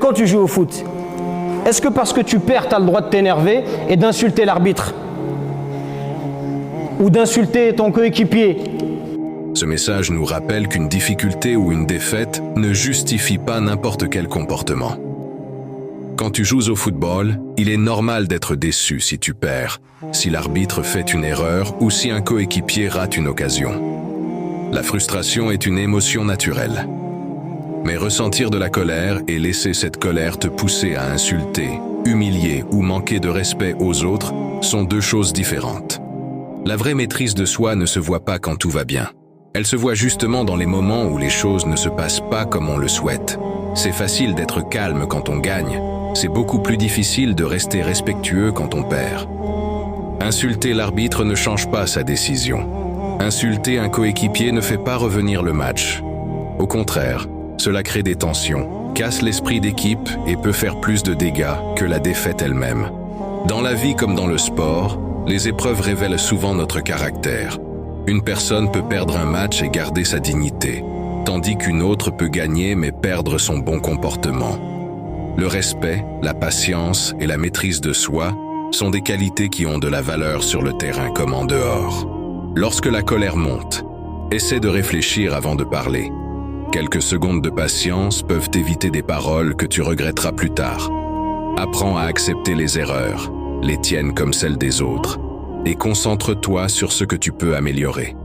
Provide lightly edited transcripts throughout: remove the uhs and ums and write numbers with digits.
quand tu joues au foot, est-ce que parce que tu perds, tu as le droit de t'énerver et d'insulter l'arbitre? Ou d'insulter ton coéquipier? Ce message nous rappelle qu'une difficulté ou une défaite ne justifie pas n'importe quel comportement. Quand tu joues au football, il est normal d'être déçu si tu perds, si l'arbitre fait une erreur ou si un coéquipier rate une occasion. La frustration est une émotion naturelle. Mais ressentir de la colère et laisser cette colère te pousser à insulter, humilier ou manquer de respect aux autres sont deux choses différentes. La vraie maîtrise de soi ne se voit pas quand tout va bien. Elle se voit justement dans les moments où les choses ne se passent pas comme on le souhaite. C'est facile d'être calme quand on gagne. C'est beaucoup plus difficile de rester respectueux quand on perd. Insulter l'arbitre ne change pas sa décision. Insulter un coéquipier ne fait pas revenir le match. Au contraire, cela crée des tensions, casse l'esprit d'équipe et peut faire plus de dégâts que la défaite elle-même. Dans la vie comme dans le sport, les épreuves révèlent souvent notre caractère. Une personne peut perdre un match et garder sa dignité, tandis qu'une autre peut gagner mais perdre son bon comportement. Le respect, la patience et la maîtrise de soi sont des qualités qui ont de la valeur sur le terrain comme en dehors. Lorsque la colère monte, essaie de réfléchir avant de parler. Quelques secondes de patience peuvent éviter des paroles que tu regretteras plus tard. Apprends à accepter les erreurs, les tiennes comme celles des autres, et concentre-toi sur ce que tu peux améliorer.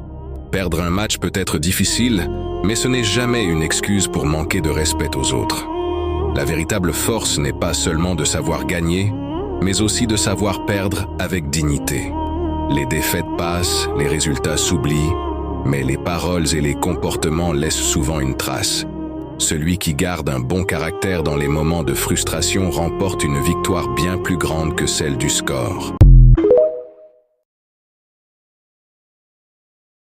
Perdre un match peut être difficile, mais ce n'est jamais une excuse pour manquer de respect aux autres. La véritable force n'est pas seulement de savoir gagner, mais aussi de savoir perdre avec dignité. Les défaites passent, les résultats s'oublient, mais les paroles et les comportements laissent souvent une trace. Celui qui garde un bon caractère dans les moments de frustration remporte une victoire bien plus grande que celle du score.